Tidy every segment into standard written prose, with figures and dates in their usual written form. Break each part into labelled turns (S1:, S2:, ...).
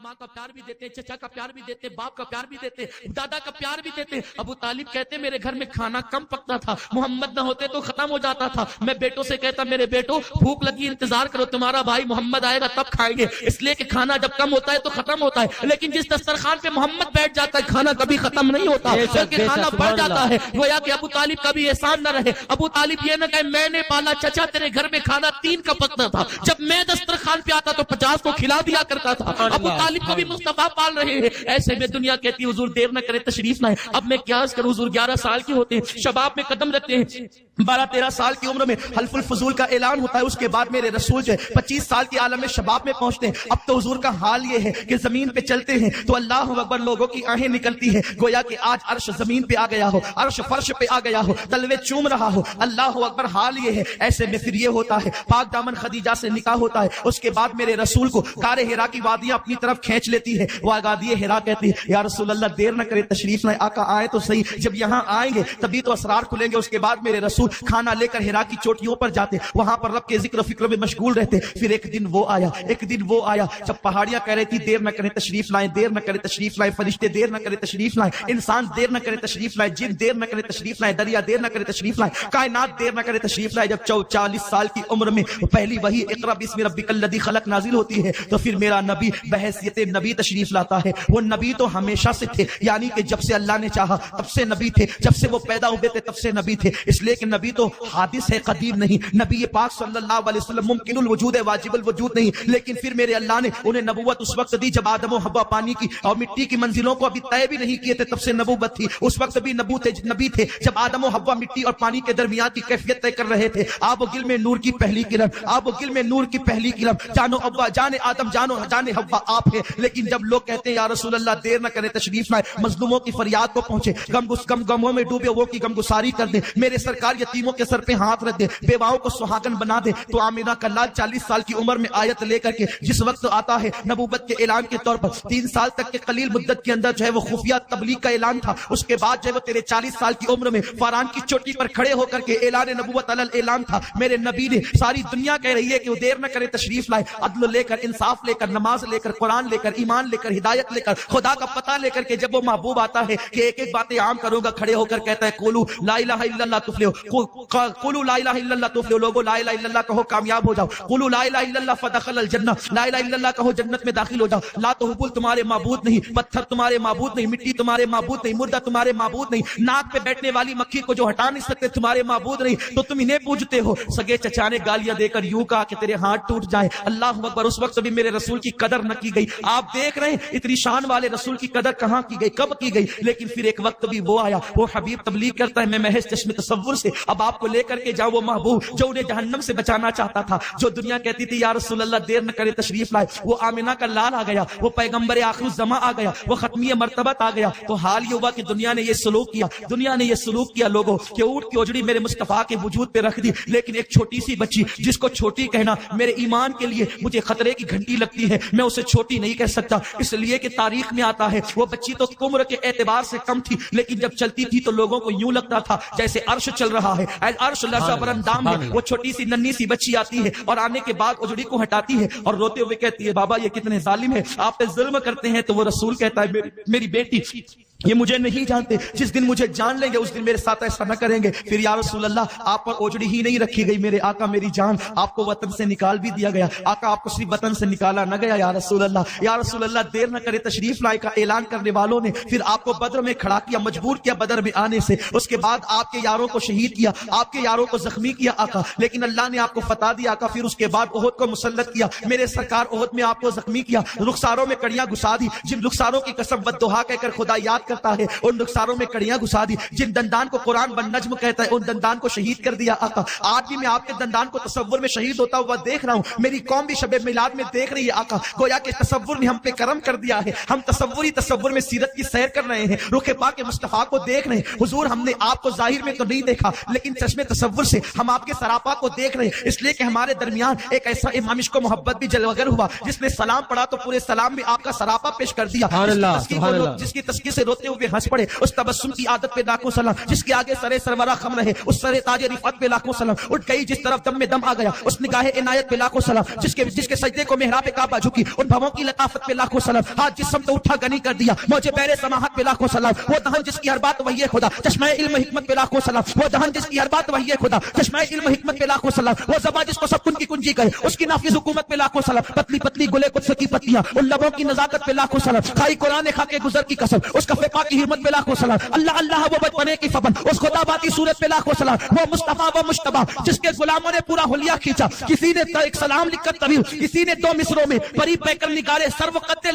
S1: ماں کا پیار بھی دیتے ہیں، چچا کا پیار بھی دیتے ہیں، باپ کا پیار بھی دیتے ہیں، دادا کا پیار بھی دیتے ہیں۔ ابو طالب کہتے میرے گھر میں کھانا کم پکتا تھا، محمد نہ ہوتے تو ختم ہو جاتا تھا۔ میں بیٹوں سے کہتا میرے بیٹو بھوک لگی انتظار کرو، تمہارا بھائی محمد آئے گا تب کھائیں گے، اس لیے کہ کھانا جب کم ہوتا ہے تو ختم ہوتا ہے، لیکن جس دسترخوان پہ محمد بیٹھ جاتا ہے کھانا کبھی ختم نہیں ہوتا بلکہ کھانا بڑھ جاتا ہے۔ گویا کہ ابو طالب کا بھی احسان نہ رہے، ابو طالب یہ نہ کہے میں نے پالا چچا تیرے گھر میں کھانا 3 کا پکتا تھا، جب میں دسترخوان پہ آتا تو 50 کو کھلا دیا کرتا تھا۔ ابو طالب کو بھی مصطفیٰ پال رہے ہیں۔ ایسے میں دنیا کہتی ہے حضور دیر نہ کرے تشریف لائیں۔ اب میں کیا کروں حضور 11 سال کے ہوتے ہیں، شباب میں قدم رکھتے ہیں، 12-13 سال کی عمر میں حلف الفضول کا اعلان ہوتا ہے، اس کے بعد میرے رسول جو ہے 25 سال کے عالم میں شباب میں پہنچتے ہیں۔ اب تو حضور کا حال یہ ہے کہ زمین پہ چلتے ہیں تو اللہ اکبر لوگوں کی آہیں نکلتی ہیں، گویا کہ آج عرش زمین پہ آ گیا ہو، عرش فرش پہ آ گیا ہو، تلوے چوم رہا ہو، اللہ اکبر حال یہ ہے۔ ایسے میں پھر یہ ہوتا ہے پاک دامن خدیجہ سے نکاح ہوتا ہے، اس کے بعد میرے رسول کو غار حرا کی وادیاں اپنی طرف کھینچ لیتی ہے، وہ وادی حرا کہتی ہے یا رسول اللہ دیر نہ کرے تشریف لائیں، آقا آئے تو صحیح، جب یہاں آئیں گے تبھی تو اسرار کھلیں گے۔ اس کے بعد میرے رسول کھانا لے کر حرا کی چوٹیوں پر جاتے، وہاں پر رب کے ذکر و فکر میں مشغول رہتے۔ پھر ایک دن وہ آیا جب پہاڑیاں کہہ رہی تھی دیر نہ کرے تشریف لائیں، دیر نہ کرے تشریف لائیں، فرشتے دیر نہ کرے تشریف لائیں، انسان دیر نہ کرے تشریف لائیں، جن دیر نہ کرے تشریف لائیں، دریا دیر نہ کرے تشریف لائیں، کائنات دیر نہ کرے تشریف لائیں۔ جب 40 سال کی عمر میں پہلی وحی اقرا بسم ربک الذی خلق نازل ہوتی ہے تو پھر میرا نبی بحیثیت نبی تشریف لاتا ہے۔ وہ نبی تو ہمیشہ سے تھے، یعنی کہ جب سے اللہ نے چاہا تب سے نبی تھے، جب سے وہ پیدا ہوئے تھے تب سے نبی تھے، اس لیے کہ نبی تو حادث ہے قدیم نہیں، نبی پاک صلی اللہ علیہ وسلم ممکن الوجود ہے واجب الوجود نہیں، لیکن پھر میرے اللہ نے انہیں نبوت اس وقت دی جب آدم و حوا پانی کی اور مٹی کی منزلوں کو ابھی طے بھی نہیں کیے تھے، تب سے نبوت تھی۔ اس وقت بھی نبی تھے جب آدم و حوا مٹی اور پانی کے درمیان کی کیفیت طے کر رہے تھے۔ آب و گل میں نور کی پہلی کرن، آب و گل میں نور کی پہلی کرن، جانو ابا جان آدم جانو جان حوا آپ ہے، لیکن جب لوگ کہتے ہیں یا رسول اللہ دیر نہ کرے تشریف لائے، مظلوموں کی فریاد کو پہنچے، غموں میں ڈوبے وہ کی غمگساری کر دے، میرے سرکار یتیموں کے سر پہ ہاتھ رکھ دے، بیواؤں کو سہاگن بنا دے، تو آمینہ کا لال 40 سال کی عمر میں آیت لے کر کے جس وقت آتا ہے نبوت کے اعلان کے طور پر 3 سال تک کے قلیل مدت کے اندر جو ہے وہ خفیہ تبلیغ کا اعلان تھا، اس کے بعد جو ہے وہ تیرے 40 سال کی عمر میں فاران کی چوٹی پر کھڑے ہو کر کے اعلان نبوت علی اعلان تھا۔ میرے نبی نے ساری دنیا کہہ رہی ہے کہ وہ دیر نہ کرے تشریف لائے، عدل لے کر، انصاف لے کر، نماز لے کر، قرآن لے کر، ایمان لے کر، ہدایت لے کر، خدا کا پتہ لے کر کے جب وہ محبوب آتا ہے کہ ایک ایک باتیں عام کروں گا، کھڑے ہو کر کہتا ہے قولوا لا الہ الا اللہ تفلحوا، قولوا لا الہ الا اللہ تفلحوا، لوگوں لا الہ الا اللہ کہو کامیاب ہو جاؤ، قولوا لا الہ الا اللہ فدخل الجنہ، لا الہ الا اللہ کہو جنت میں داخل ہو جاؤ، لا حبل تمہارے معبود نہیں، پتھر تمہارے معبود نہیں، مٹی تمہارے معبود نہیں، مردہ تمہارے معبود نہیں، ناک پہ بیٹھنے والی مکھی کو جو ہٹا نہیں سکتے تمہارے معبود نہیں، تو تم انہیں پوجتے ہو۔ سگے چچا نے گالیاں دے کر یوں کہا کہ تیرے ہاتھ ٹوٹ جائے، اللہ اکبر، اس وقت بھی میرے رسول کی قدر نہ کی گئی۔ آپ دیکھ رہے ہیں اتنی شان والے رسول کی قدر کہاں کی گئی، کب کی گئی، لیکن پھر ایک وقت بھی وہ آیا، وہ حبیب تبلیغ کرتا ہے میں محض چشم تصور سے اب آپ کو لے کر کے جاؤں، وہ محبوب جو انہیں جہنم سے بچانا چاہتا تھا، جو دنیا کہتی تھی یا رسول اللہ دیر نہ کرے تشریف لائے، وہ آمینہ کا لال آ گیا، وہ پیغمبر آخر الزماں آ گیا، وہ ختمی مرتبت آ گیا، تو حال یہ ہوا کہ دنیا نے یہ سلوک کیا، دنیا نے یہ سلوک کیا لوگوں کہ اونٹ کی اوجڑی میرے مصطفیٰ کے وجود پہ رکھ دی، لیکن ایک چھوٹی سی بچی جس کو چھوٹی کہنا میرے ایمان کے لیے مجھے خطرے کی گھنٹی لگتی ہے، میں اسے چھوٹی نہیں کہہ سکتا، اس لیے کہ تاریخ میں آتا ہے وہ بچی تو عمر کے اعتبار سے کم تھی، لیکن جب چلتی تھی تو لوگوں کو یوں لگتا تھا جیسے عرش چل رہا ہے، عرش لرزہ بر اندام ہے۔ وہ چھوٹی سی ننھی سی بچی آتی ہے اور آنے کے بعد اوجڑی کو ہٹاتی ہے اور روتے ہوئے کہتی ہے بابا یہ کتنے ظالم ہے، آپ پہ ظلم کرتے ہیں، تو وہ رسول کہتا ہے میری بیٹی یہ مجھے نہیں جانتے، جس دن مجھے جان لیں گے اس دن میرے ساتھ ایسا نہ کریں گے۔ پھر یا رسول اللہ آپ پر اوجڑی ہی نہیں رکھی گئی میرے آقا میری جان، آپ کو وطن سے نکال بھی دیا گیا، آقا آپ کو صرف وطن سے نکالا نہ گیا یا رسول اللہ دیر نہ کرے تشریف لائے کا اعلان کرنے والوں نے پھر آپ کو بدر میں کھڑا کیا، مجبور کیا بدر میں آنے سے، اس کے بعد آپ کے یاروں کو شہید کیا، آپ کے یاروں کو زخمی کیا آقا، لیکن اللہ نے آپ کو فتح دیا آقا، پھر اس کے بعد احد کو مسلط کیا، میرے سرکار احد میں آپ کو زخمی کیا، رخساروں میں کڑیاں گھسا دی، جن رخساروں کی قسم والدہا کہہ کر خدا یاد کرتا ہے ان رخساروں میں کڑیاں گھسا دی. جن دندان کو قرآن والنجم کہتا ہے ان دندان کو شہید کر دیا آقا. آج بھی میں آپ کے دندان کو تصور میں شہید ہوتا ہوا دیکھ رہا ہوں. میری قوم بھی شب میلاد میں دیکھ رہی ہے آقا. گویا کہ تصور نے ہم پہ کرم کر دیا ہے. ہم تصور میں سیرت کی سیر کر رہے ہیں, رخ پاک مصطفیٰ کو دیکھ رہے ہیں. حضور ہم نے آپ کو ظاہر میں تو نہیں دیکھا لیکن چشمے تصور سے ہم آپ کے سراپا کو دیکھ رہے ہیں, اس لیے کہ ہمارے درمیان ایک ایسا امام عشق و محبت بھی جلوگر ہوا جس نے سلام پڑھا تو پورے سلام میں آپ کا سراپا پیش کر دیا. جس کی تسکین سے روتے ہوئے ہنس پڑے اس تبسم کی عادت پہ لاکھوں سلام. جس کے آگے سرے سرورہ خم رہے اس سرے تاج رفعت پہ لاکھوں سلام. اٹھ گئی جس طرف دم میں دم آ گیا اس نگاہ عنایت پہ لاکھوں سلام. جس کے سجدے کو محراب کعبہ جھکی ان بھووں کی لطافت پہ لاکھوں سلام. ہاتھ جس سمت اٹھا گنی کر دیا موجے بیر سماحت پہ لاکھوں سلام. وہ دہن جس کی ہر بات وہی خدا چشمہ علم حکمت پہ لاکھوں سلام. وہ دہن جس کی ہر بات وہی خدا چشمہ علم حکمت پہ لاکھوں سلام. وہ زبان جس کو سب کن کی کنجی کہے اس کی نافذ حکومت پہ لاکھوں سلام. پتلی پتلی گلے قدس کی پتیاں ان لبوں کی نزاکت پہ لاکھوں سلام. کھائی قرآن کھا کے گزر کی قسم اس کا فقہ کی حرمت پہ لاکھوں سلام. اللہ اللہ وہ بچپنے کی فبن اس خدا باتی صورت پہ لاکھوں سلام. وہ مصطفیٰ وہ مجتبیٰ جس کے غلاموں نے پورا حلیہ کھینچا. کسی نے ایک سلام لکھ کر طویل کسی نے دو مصروں میں پری پہ کر نگارے سر وقت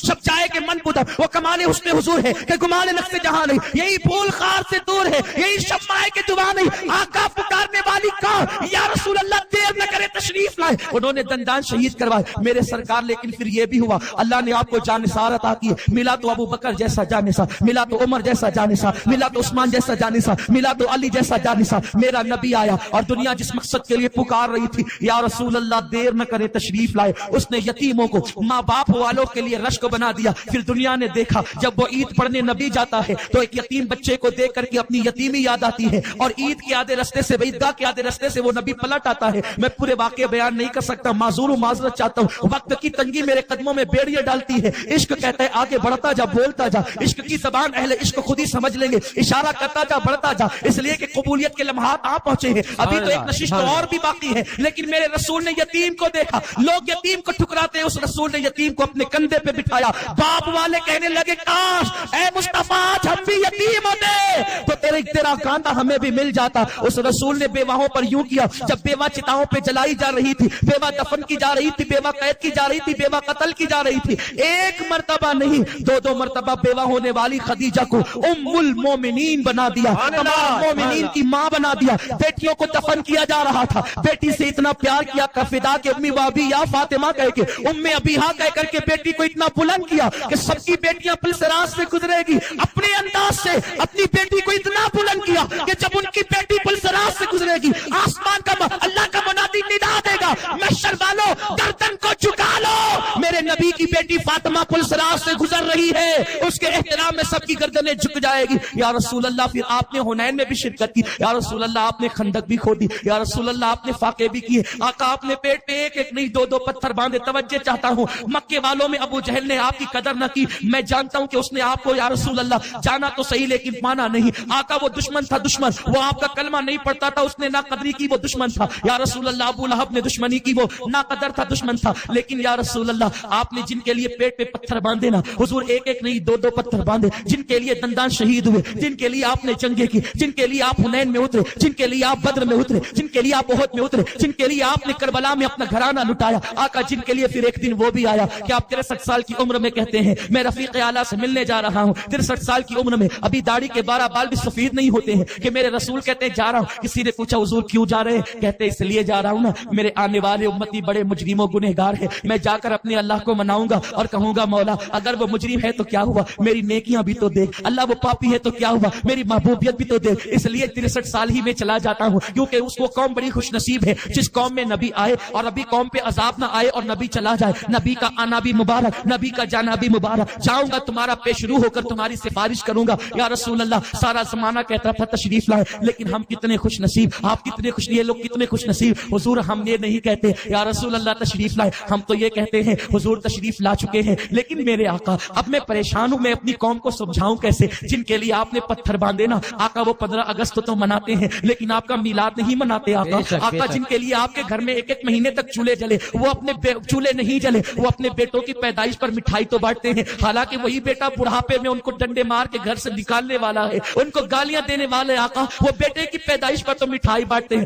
S1: سب چاہے کہ من پودہ وہ کمال حسن حضور ہے کہ گمان نقص جہاں نہیں. یہی پھول خار سے دور ہے یہی شمع ہے کہ جوان نہیں. آقا پکارنے والی کہاں یا رسول اللہ دیر نہ کرے تشریف لائے. انہوں نے دندان شہید کروائے میرے سرکار. لیکن پھر یہ بھی ہوا اللہ نے آپ کو جانثار عطا کی. ملا تو ابو بکر جیسا جانثار, ملا تو عمر جیسا جانثار, ملا تو عثمان جیسا جانثار, ملا تو علی جیسا جانثار. میرا نبی آیا اور دنیا جس مقصد کے لیے پکار رہی تھی یا رسول اللہ دیر نہ کرے تشریف لائے اس نے یتیموں کو ماں باپ والوں کے لیے رشک بنا دیا. پھر دنیا نے دیکھا جب وہ عید پڑھنے نبی جاتا ہے تو ایک یتیم بچے کو دیکھ کر کے اپنی یتیمی یاد آتی ہے اور عید کے آدھے رستے سے عیدگاہ کے آدھے رستے سے وہ نبی پلٹ آتا ہے. میں پورے واقعے بیان نہیں کر سکتا, معذور و معذرت چاہتا ہوں. وقت کی تنگی میرے قدموں میں بیڑیاں ڈالتی ہے. عشق کہتا ہے آگے بڑھتا جا بولتا جا. عشق کی زبان اہل عشق خود ہی سمجھ لیں گے. اشارہ کرتا جا بڑھتا جا, اس لیے کہ قبولیت کے لمحات آ پہنچے ہیں. ابھی تو ایک نشست اور بھی باقی ہے لیکن میرے رسول نے یتیم کو دیکھا. لوگ یتیم کو ٹھکراتے ہیں, اس رسول نے یتیم کو اپنے کندھے پہ بٹھایا. باپ والے کہنے لگے کاش اے مصطفیٰ ہم بھی یتیم ہوتے تو تیرا کاندھا ہمیں بھی مل جاتا. اس رسول نے بیواہوں پر یوں کیا. جب بیوہ چتاؤں پہ جلائی جا رہی تھی, بیوہ دفن کی جا رہی تھی, بیوہ قید کی جا رہی تھی, بیوہ قتل کی جا رہی تھی, ایک مرتبہ نہیں دو مرتبہ بیوہ ہونے والی خدیجہ کو ام المومنین بنا دیا, تمام مومنین کی ماں بنا دیا. بیٹیوں کو دفن کیا جا رہا تھا, بیٹی سے اتنا پیار کیا فدا کے امی وابی یا فاطمہ کہہ کے ام ابیہا کہہ کر کے بیٹی کو اتنا بلند کیا کہ سب کی بیٹیاں پلسراج سے گزرے گی. اپنے انداز سے اپنی بیٹی کو اتنا بلند کیا کہ جب ان کی بیٹی پلسراج سے گزرے گی آسمان کا اللہ کا منادی ندا دے گا محشر والوں گردن کو جھکا لو, میرے نبی کی بیٹی فاطمہ پلسراج سے گزر رہی ہے, اس کے احترام میں سب کی گردنیں جھک جائے گی. یا رسول اللہ پھر آپ نے حنین میں بھی شرکت کی. یا رسول اللہ آپ نے خندق بھی کھودی. یا رسول اللہ آپ نے فاقے بھی کیے. آقا آپ نے پیٹ پہ ایک ایک نہیں دو پتھر باندھے. توجہ چاہتا ہوں, مکے والوں میں ابو جہل نے آپ کی قدر نہ کی. میں جانتا ہوں کہ اس نے آپ کو یا رسول اللہ جانا تو صحیح لیکن مانا نہیں. آقا وہ دشمن تھا, دشمن وہ آپ کا کلمہ نہیں پڑھتا تھا, اس نے نا قدری کی, وہ دشمن تھا. یا رسول اللہ ابو لہب نے دشمنی کی, وہ نا قدر تھا, دشمن تھا. لیکن یا رسول اللہ آپ نے جن کے لیے پیٹ پہ پتھر باندھے نا حضور, ایک ایک نہیں دو پتھر باندھے, جن کے لیے دندان شہید ہوئے, جن کے لیے آپ نے جنگیں کی, جن کے لیے آپ حنین میں اترے, جن کے لیے آپ بدر میں اترے, جن کے لیے آپ احد میں اترے, جن کے لیے آپ نے کربلا میں اپنا گھرانہ لٹایا. آقا جن کے لیے پھر ایک دن وہ بھی آیا کہ آپ 63 سال کی عمر میں کہتے ہیں میں رفیق اعلیٰ سے ملنے جا رہا ہوں. 63 سال کی عمر میں ابھی داڑھی کے 12 بال بھی سفید نہیں ہوتے ہیں کہ میرے رسول کہتے ہیں جا رہا ہوں. کسی نے پوچھا حضور کیوں جا رہے ہیں؟ کہتے اس لیے جا رہا ہوں نا میرے آنے والے امتی بڑے مجرم و گنہگار ہیں, میں جا کر اپنے اللہ کو مناؤں گا اور کہوں گا مولا اگر وہ مجرم ہے تو کیا ہوا, میری نیکیاں بھی تو دیکھ. اللہ وہ پاپی ہے تو کیا ہوا, میری محبوبیت بھی تو دیکھ. اس لیے 63 سال ہی میں چلا جاتا ہوں کیونکہ اس کو قوم بڑی خوش نصیب ہے جس قوم میں نبی آئے اور ابھی قوم پہ عذاب نہ آئے اور نبی چلا جائے. نبی کا آنا بھی مبارک, نبی کا جانا بھی مبارک. جاؤں گا تمہارا پیش رو ہو کر تمہاری سفارش کروں گا. یا رسول اللہ سارا زمانہ کہتا تھا تشریف لائے, لیکن ہم کتنے خوش نصیب, آپ کتنے خوش, یہ لوگ کتنے خوش نصیب. حضور ہم یہ نہیں کہتے یا رسول اللہ تشریف لائے, ہم تو یہ کہتے ہیں حضور تشریف لا چکے ہیں. لیکن میرے آقا اب میں پریشان ہوں, میں اپنی قوم کو سمجھاؤں کیسے. جن کے لیے آپ نے پتھر باندھے نا آقا وہ 15 اگست تو مناتے ہیں لیکن آپ کا میلاد نہیں مناتے. آقا جن کے لیے آپ کے گھر میں ایک ایک مہینے تک چولہے جلے وہ اپنے چولہے نہیں جلے, وہ اپنے بیٹوں کی پیدائش پر مٹھائی تو بانٹتے ہیں, حالانکہ وہی بیٹا بڑھاپے میں ان کو ڈنڈے مار کے گھر سے نکالنے والا ہے, ان کو گالیاں دینے والے. آقا وہ بیٹے کی پیدائش پر تو مٹھائی بانٹتے ہیں.